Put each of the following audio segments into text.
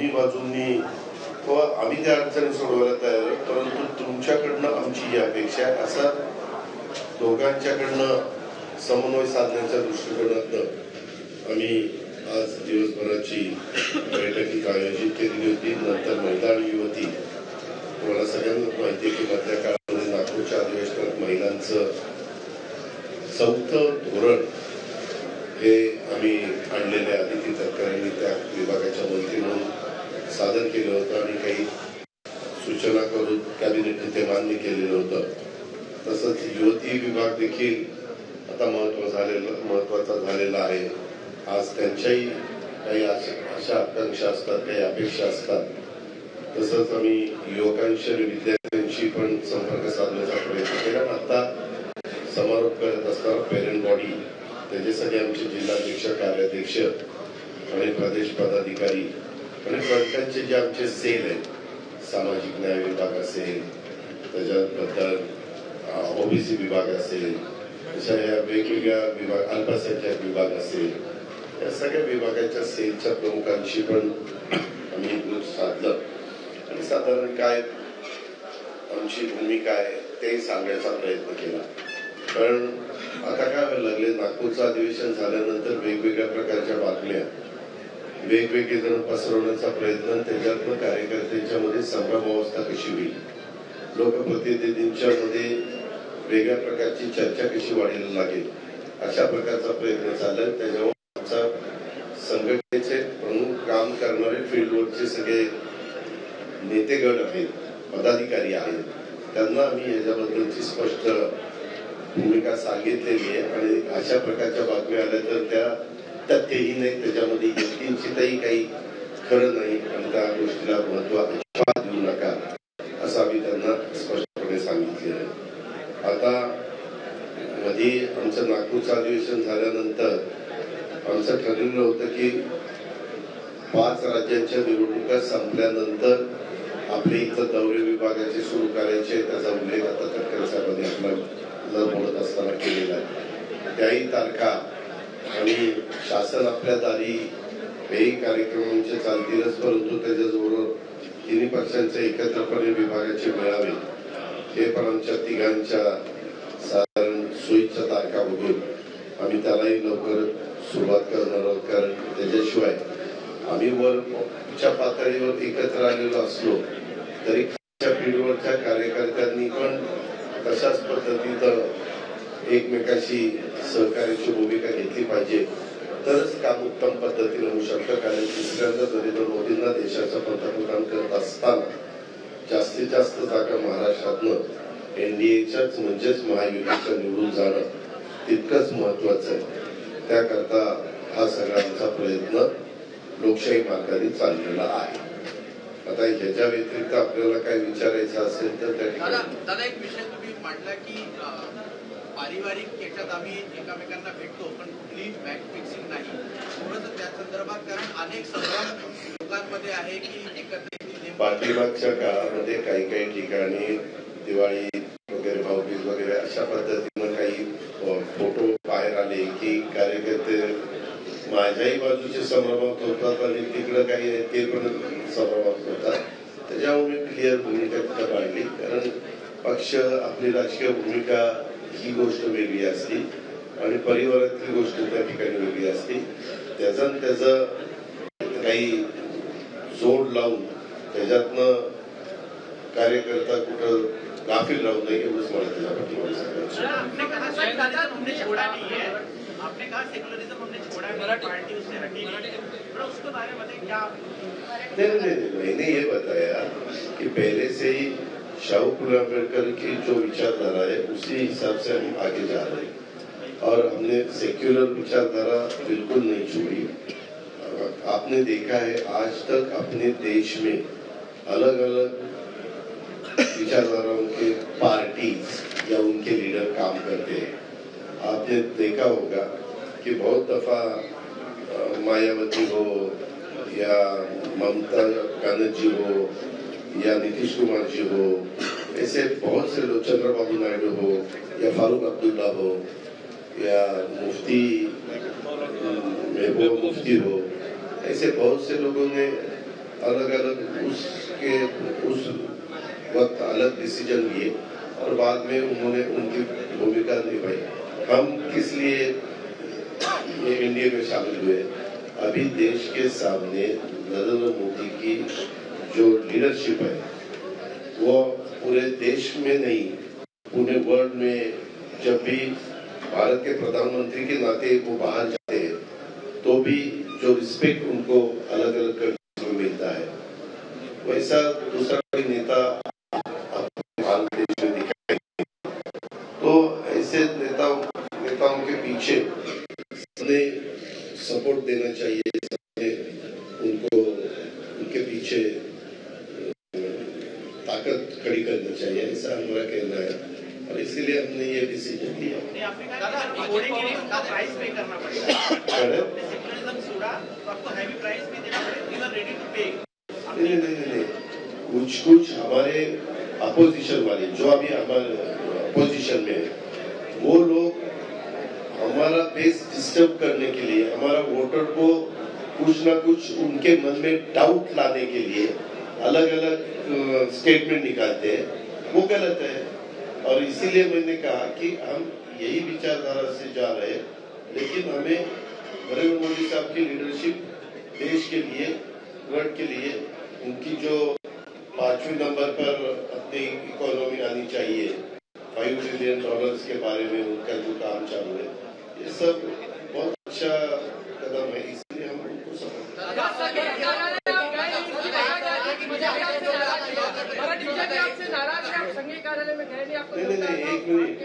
दोन्ही बाजूंनी किंवा आम्ही त्या अडचणी सोडवायला तयार आहे, परंतु तुमच्याकडनं आमची ही अपेक्षा आहे असा दोघांच्याकडनं समन्वय साधण्याच्या दृष्टिकोनातनं आम्ही आज दिवसभराची बैठक आयोजित केलेली होती. नंतर महिला आणि युवती, तुम्हाला सगळ्यांना माहिती आहे की मधल्या काळामध्ये नागपूरच्या अधिवेशनात महिलांचं 4थं धोरण हे आम्ही आणलेले आदिती तटकरेंनी त्या विभागाच्या मंत्री म्हणून सादर केलं होतं आणि काही सूचना करून कॅबिनेटने ते मान्य केलेलं होतं. तसंच युवती विभाग देखील आता महत्वाचा झालेला आहे. आज त्यांच्याही काही अशा आकांक्षा असतात, काही अपेक्षा असतात. तसंच आम्ही युवकांशी आणि विद्यार्थ्यांशी पण संपर्क साधण्याचा प्रयत्न केला. आता समारोप करत असताना पेरेंट बॉडी त्याच्यासाठी आमचे जिल्हाध्यक्ष, कार्याध्यक्ष आणि प्रदेश पदाधिकारी आणि फ्रंटचे जे आमचे सेल आहेत, सामाजिक न्याय विभाग असेल, त्याच्याबद्दल ओबीसी विभाग असेल, अशा या वेगवेगळ्या विभाग, अल्पसंख्याक विभाग असेल, या सगळ्या विभागाच्या सेलच्या प्रमुखांशी पण आम्ही ग्रुप साधलं आणि साधारण काय आमची भूमिका आहे ते सांगण्याचा प्रयत्न केला. कारण आता काय व्हायला लागले, नागपूरचं अधिवेशन झाल्यानंतर वेगवेगळ्या प्रकारच्या बातम्या वेगवेगळे जण पसरवण्याचा प्रयत्न, त्याच्यातनं कार्यकर्त्यांच्या मध्ये संभ्रमावस्था कशी होईल, लोकप्रतिनिधींच्या मध्ये वेगळ्या प्रकारची चर्चा कशी वाढायला लागेल, अशा प्रकारचा प्रयत्न चाललाय. त्याच्यावर आमचा संघटनेचे प्रमुख काम करणारे फील्डवरचे सगळे नेतेगण आहेत, पदाधिकारी आहेत, त्यांना आम्ही याच्याबद्दलची स्पष्ट भूमिका सांगितलेली आहे. आणि अशा प्रकारच्या बातम्या आल्या तर त्या तथ्यही नाही, त्याच्यामध्ये किंचितही काही खरं नाही आणि त्या गोष्टीला महत्व अजिबात देऊ नका असं आम्ही त्यांना स्पष्टपणे सांगितलेलं आहे. आता मध्ये आमचं नागपूरचं अधिवेशन झाल्यानंतर आमचं ठरलेलं होतं की 5 राज्यांच्या निवडणुका संपल्यानंतर आपले इथं दौरे विभागाचे सुरू करायचे, त्याचा उल्लेख आता तटकरे साहेबांनी आपला बोलत असताना केलेला आहे. त्याही तारखा आणि शासन आपल्या दारी काही कार्यक्रमांचे चालतीलच, परंतु त्याच्याजवळ तिन्ही पक्षांचे एकत्रपणे विभागाचे मेळावे हे पण आमच्या तिघांच्या साधारण सोयीच्या तारखा बघून आम्ही त्यालाही लवकर सुरुवात करणार आहोत. कारण त्याच्याशिवाय आम्ही वरच्या पातळीवर एकत्र आलेलो असलो तरी खालच्या फील्डवरच्या कार्यकर्त्यांनी पण तशाच पद्धतीनं एकमेकाशी सहकार्याची भूमिका घेतली पाहिजे, तरच काम उत्तम पद्धतीने होऊ शकतं. कारण तिसऱ्यांदा नरेंद्र मोदींना देशाचं पंतप्रधान करत असताना जास्तीत जास्त जागा महाराष्ट्रातनं एनडीएच्याच म्हणजेच महायुतीच्या निवडून जाणं तितकंच महत्वाचं आहे. त्याकरता हा सगळा आमचा प्रयत्न लोकशाही मार्गाने चाललेला आहे. आता ह्याच्या व्यतिरिक्त आपल्याला काय विचारायचं असेल तर त्या ठिकाणी दादा एक विषय तुम्ही मांडला की पारिवारिक याच्यात आम्ही एकमेकांना भेटतो पण कुठलीही मॅच फिक्सिंग नाही. थोडंसं त्या संदर्भात, कारण अनेक संभ्रम लोकांमध्ये आहे की एकत्र पाठीमागच्या काळामध्ये काही ठिकाणी दिवाळी वगैरे, भाऊबीज वगैरे अशा पद्धतीनं काही फोटो बाहेर आले की कार्यकर्ते माझ्याही बाजूचे संभ्रमात होतात आणि तिकडं काही आहे ते पण संभ्रमात होतात. त्याच्यामुळे मी क्लिअर भूमिका तिथं काढली. कारण पक्ष, आपली राजकीय भूमिका ही गोष्ट वेगळी असते आणि परिवारातली गोष्ट त्या ठिकाणी वेगळी असते. त्याचं काही जोड लावून त्याच्यातनं कार्यकर्ता कुठं गाफील राहू नये एवढंच मला त्याच्या पाठीमागे सांगायचं. आपने कहा सेकुलरिज्म हमने छोड़ा है, पार्टी उससे हटी नहीं, तो उसके बारे में क्या? नहीं, मैंने ये बताया कि पहले से ही शाहू फुले अम्बेडकर की जो विचारधारा है उसी हिसाब से हम आगे जा रहे हैं और हमने सेक्युलर विचारधारा बिल्कुल नहीं छोड़ी. आपने देखा है आज तक अपने देश में अलग अलग विचारधाराओं के पार्टीज या उनके लीडर काम करते हैं. आपने देखा होगा कि बहुत दफा मायावती हो या ममता बनर्जी हो या नीतीश कुमार जी हो, ऐसे बहुत से लोग, चंद्रबाबू नायडू हो या फारूक अब्दुल्ला हो या मुफ्ती महबूबा मुफ्ती हो, ऐसे बहुत से लोगों ने अलग अलग उस वक्त अलग डिसीजन लिए और बाद में उन्होंने उनकी भूमिका निभाई। हम किस लिए ये एनडीए में शामिल हुए? अभी देश के सामने नरेंद्र मोदी की जो लीडरशिप है वो पूरे देश में नहीं पूरे वर्ल्ड में, जब भी भारत के प्रधानमंत्री के नाते वो बाहर जाते हैं तो भी जो रिस्पेक्ट उनको अलग अलग कंट्रीज में मिलता है, वैसा दूसरा कोई नेता भारत देश में दिखाई नहीं। तो ऐसे नेताओं के पीछे सबने सपोर्ट देना चाहिए, सबने उनको उनके पीछे ताकत खड़ी करनी चाहिए, ऐसा हमारा कहना है और इसीलिए हमने ये डिसीजन लिया। प्राइस पे करना पड़ेगा, आपको हैवी प्राइस भी देना पड़ेगा, रेडी टू पे। नहीं, कुछ हमारे अपोजिशन वाले जो अभी हमारे अपोजिशन में है वो लोग हमारा बेस डिस्टर्ब करने के लिए, हमारा वोटर को कुछ ना कुछ उनके मन में डाउट लाने के लिए अलग अलग स्टेटमेंट निकालते हैं, वो गलत है। और इसीलिए मैंने कहा कि हम यही विचारधारा से जा रहे हैं, लेकिन हमें नरेंद्र मोदी साहब की लीडरशिप देश के लिए, वर्ल्ड के लिए, उनकी जो 5वें नंबर पर अपनी इकोनॉमी आनी चाहिए, $5 ट्रिलियन के बारे में उनका जो काम चालू है, ये सब बहुत अच्छा कदम है, इसलिए हम उनको समझते हैं। नहीं, एक मिनट,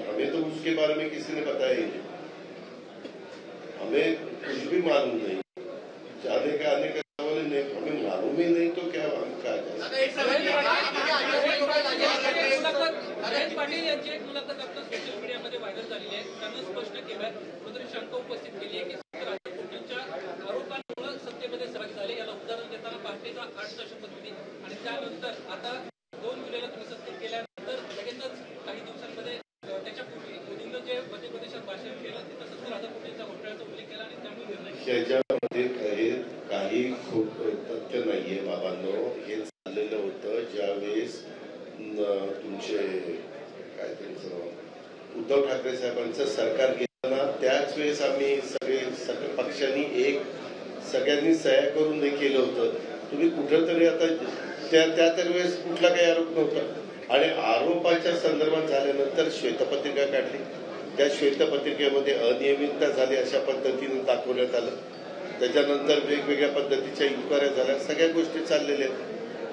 हमें तो उसके बारे में किसी ने बताया ही नहीं, हमें कुछ भी मालूम नहीं, जाने का आने का बोले नहीं, हमें मालूम ही नहीं तो क्या हम कहा जाए। पाटील यांची एक मुलाखत आता सोशल मीडियामध्ये व्हायरल झालेली आहे, त्यांना स्पष्ट केलं कुठेतरी शंका उपस्थित केली आहे की 17 कोटींच्या आरोपांमुळे सत्तेमध्ये सहभागी झाले, याला उदाहरण देताना पहाटेचा 8चा शपथविधी आणि त्यानंतर आता 2 जुलैला तुम्ही सत्तेत गेल्यानंतर लगेचच काही दिवसांमध्ये त्याच्यापूर्वी मोदींनी जे मध्य प्रदेशात भाषण केलं तिथं 17,000 कोटींचा घोटाळ्याचा उल्लेख केला आणि त्यामुळे निर्णय त्याच्यामध्ये काही खूप तथ्य नाहीये बाबांनो, हे चाललेलं होतं ज्यावेळेस तुमचे काय त्यांचं उद्धव ठाकरे साहेबांचं सरकार गेलं ना, त्याच वेळेस आम्ही सगळे पक्षांनी सगळ्यांनी सह्या करून हे केलं होतं। तुम्ही कुठंतरी आता त्या वेळेस कुठला काही आरोप नव्हता आणि आरोपाच्या संदर्भात झाल्यानंतर श्वेतपत्रिका काढली, त्या श्वेतपत्रिकेमध्ये अनियमितता झाली अशा पद्धतीने दाखवण्यात आलं, त्याच्यानंतर वेगवेगळ्या पद्धतीच्या इन्क्वायऱ्या झाल्या, सगळ्या गोष्टी चाललेल्या आहेत।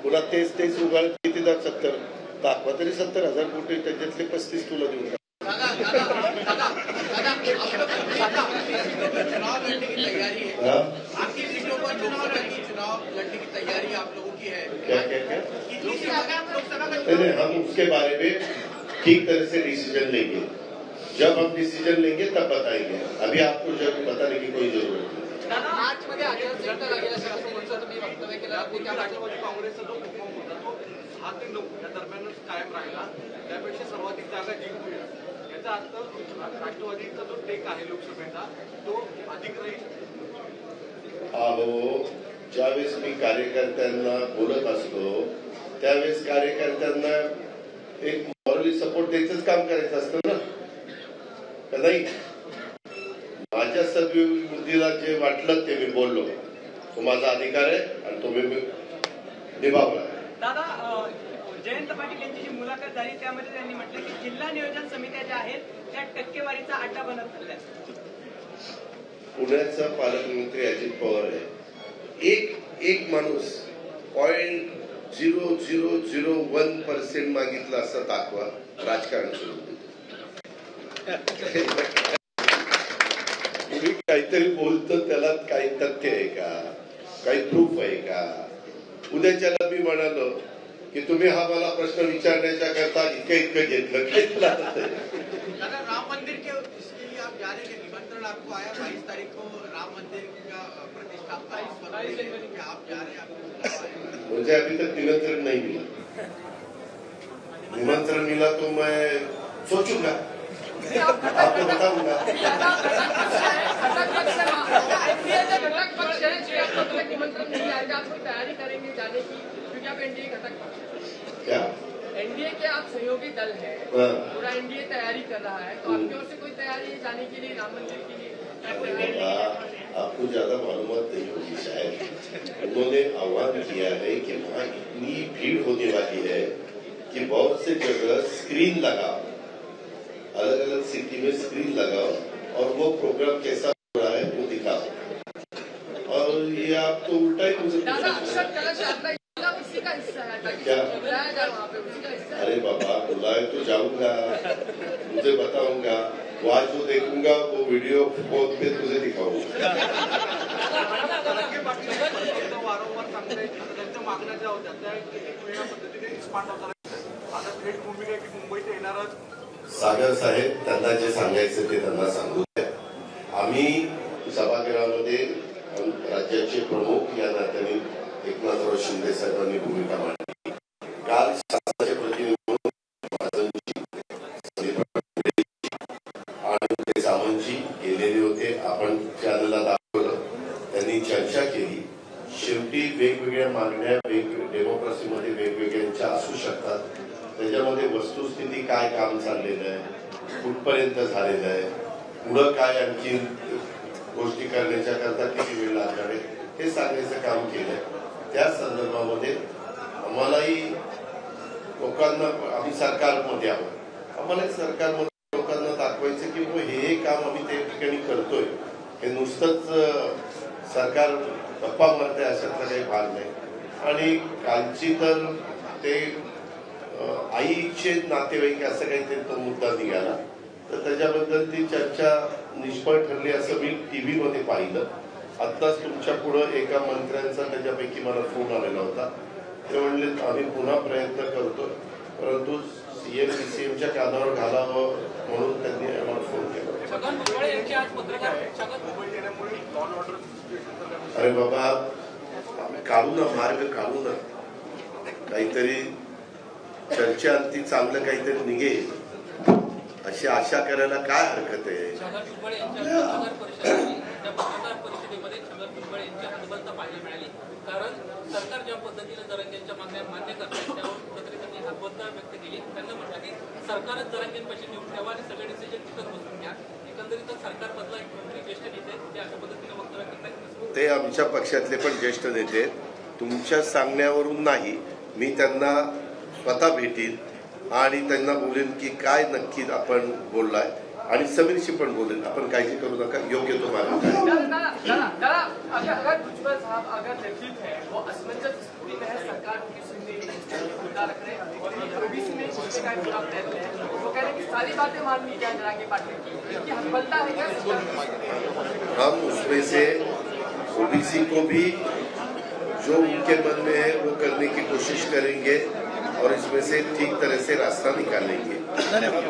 पुन्हा तेच उगाळ कितीदा 70 दाखवा तरी 70,000 कोटी, त्याच्यातले 35 तुला देऊन चुनाव लड़ने की तैयारी है, आपकी सीटों पर लोकसभा की चुनाव लड़ने की तैयारी आप लोगों की है क्या नहीं, हम उसके बारे में ठीक तरह से डिसीजन लेंगे, जब हम डिसीजन लेंगे तब बताएंगे, अभी आपको जब बताने की कोई जरूरत नहीं। मार्चमध्ये आचारसंहिता लागेल असं म्हणतो तुम्ही वक्तव्य केलं, राष्ट्रवादी काँग्रेसचा जो उपक्रम होता तो 6 ते 9 या दरम्यानच कायम राहिला, त्यापेक्षा सर्वाधिक जागा जिंकूया, याचा अर्थ राष्ट्रवादीचा जो टेक आहे लोकसभेचा तो अधिक राहील। अहो, ज्यावेळेस मी कार्यकर्त्यांना बोलत असतो त्यावेळेस कार्यकर्त्यांना एक मॉरली सपोर्ट द्यायचंच काम करायचं असतं ना, का नाही? माझ्या सद्बुद्धीला जे वाटलं ते मी बोललो, तो माझा अधिकार आहे आणि तो मी निभावला। दादा, जयंत पाटील यांची जी मुलाखत झाली त्यामध्ये त्यांनी म्हटलं की जिल्हा नियोजन समित्या ज्या आहेत त्या टक्केवारीचा अड्डा बनत चालल्या। पुण्याचा पालकमंत्री अजित पवार आहे, एक माणूस 0.0001% मागितला असं दाखवा, राजकारण सुरू तुम्ही काहीतरी बोलतो त्याला काही तथ्य आहे का, काही प्रूफ आहे का? उद्याच्याला मी म्हणालो की तुम्ही हा मला प्रश्न विचारण्याच्या करता इतकं घेतलं, काय तुला राम मंदिर के इसके लिए आप जा रहे हैं, निमंत्रण आपको आया 22 तारीख को राम मंदिर का प्रतिष्ठापना, आप जा रहे हैं? मुझे अभी तक निमंत्रण नहीं मिला, निमंत्रण मिला तो मैं सोचूंगा। आपको बताऊंगा। तैयारी करेंगे जाने की, क्योंकि आप एनडीए घटक क्या एनडीए के आप सहयोगी दल है, पूरा एनडीए तैयारी कर रहा है, तो आपकी ओर से कोई तैयारी है जाने के लिए राम मंदिर के लिए? आपको ज्यादा मालूमात नहीं होगी शायद। उन्होंने आह्वान किया है कि वहाँ इतनी भीड़ होने वाली है कि बहुत से जगह स्क्रीन लगाओ, अलग अलग सिटी में स्क्रीन लगाओ और वो प्रोग्राम कैसा हो रहा है वो दिखाओ। और ये आप तो उल्टा ही मुझे उसी का हिस्सा है क्या? वहाँ पे उसी का हिस्सा। अरे बाबा बुलाए तो जाऊंगा, मुझे बताऊंगा, वहाँ जो देखूंगा वो वीडियो फोन पे तुझे दिखाऊंगा। वारंवार सांगताय त्यांच्या मागण्या ज्या होत्या त्या वेगळ्या पद्धतीने स्मार्ट होतात. आता थेट भूमिका की मुंबईत येणारच सागर साहेब त्यांना जे सांगायचं ते त्यांना सांगू द्या. आम्ही सभागृहामध्ये राज्याचे प्रमुख या नात्याने एकनाथराव शिंदे साहेबांनी भूमिका मांडली. काल शासनाचे प्रतिनिधी आणि सामंतजी गेलेले होते. आपण चॅनलला दाखवलं, त्यांनी चर्चा केली. शेवटी वेगवेगळ्या मागण्या डेमोक्रेसीमध्ये वेगवेगळ्यांच्या असू शकतात. त्याच्यामध्ये वस्तुस्थिती काय काम चाललेलं आहे, कुठपर्यंत झालेलं आहे, पुढं काय आणखी गोष्टी करण्याच्या करता किती वेळ लागणार आहे हे सांगण्याचं काम केलंय. त्या संदर्भामध्ये आम्हालाही लोकांना, आम्ही सरकारमध्ये आहोत, आम्हालाही सरकारमध्ये लोकांना दाखवायचं की हे काम आम्ही त्या ठिकाणी करतोय, हे नुसतंच सरकार गप्पा मारते अशातला काही भाग नाही. आणि कालची तर ते आईचे नातेवाईक असं काहीतरी तो मुद्दा निघाला, तर त्याच्याबद्दल ती चर्चा निष्फळ ठरली असं मी टीव्ही मध्ये पाहिलं. आत्ताच तुमच्या पुढं एका मंत्र्यांचा त्याच्यापैकी मला फोन आलेला होता. ते म्हणले आम्ही पुन्हा प्रयत्न करतोय, परंतु सीएम पीसीएमच्या कानावर घालावं म्हणून त्यांनी आम्हाला फोन केला. अरे बाबा काढू ना, मार्ग काढू ना, काहीतरी चर्चेअंती चांगलं काहीतरी निघेल अशी आशा करायला काय हरकत आहे. कारण सरकार ज्या पद्धतीने जरांगेंच्या मागण्या मान्य करतात त्यावर कुठेतरी हातबद्ध व्यक्त केली. त्यांना म्हटलं की सरकारच जरांगेंपाशी नेऊन ठेवा आणि सगळे डिसिजन तिथं बसून घ्या. एकंदरीत सरकार बदला एक मंत्री ज्येष्ठ नेते ते अशा पद्धतीने वक्तव्य करतात. ते आमच्या पक्षातले पण ज्येष्ठ नेते, तुमच्या सांगण्यावरून नाही, मी त्यांना स्वतः भेटीन आणि त्यांना बोलेन की काय नक्की आपण बोललाय आणि समीरशी पण बोलेन. आपण काळजी करू नका, योग्य तो मार्ग काय. अगर भुजबल साहब अगर लिखित है वो असमंजस स्थिति में है, सरकार की सुनने मुद्दा रख रहे हैं और ओबीसी में घुसने का पूरा प्रयत्न है, वो कह रहे हैं कि सारी बातें मान ली जाए जरांगे पाटिल की हकबलता है क्या? हम उसमें से ओबीसी को भी जो उनके मन में है वो करने की कोशिश करेंगे और इसमें से ठीक तरह से रास्ता निकालेंगे. धन्यवाद.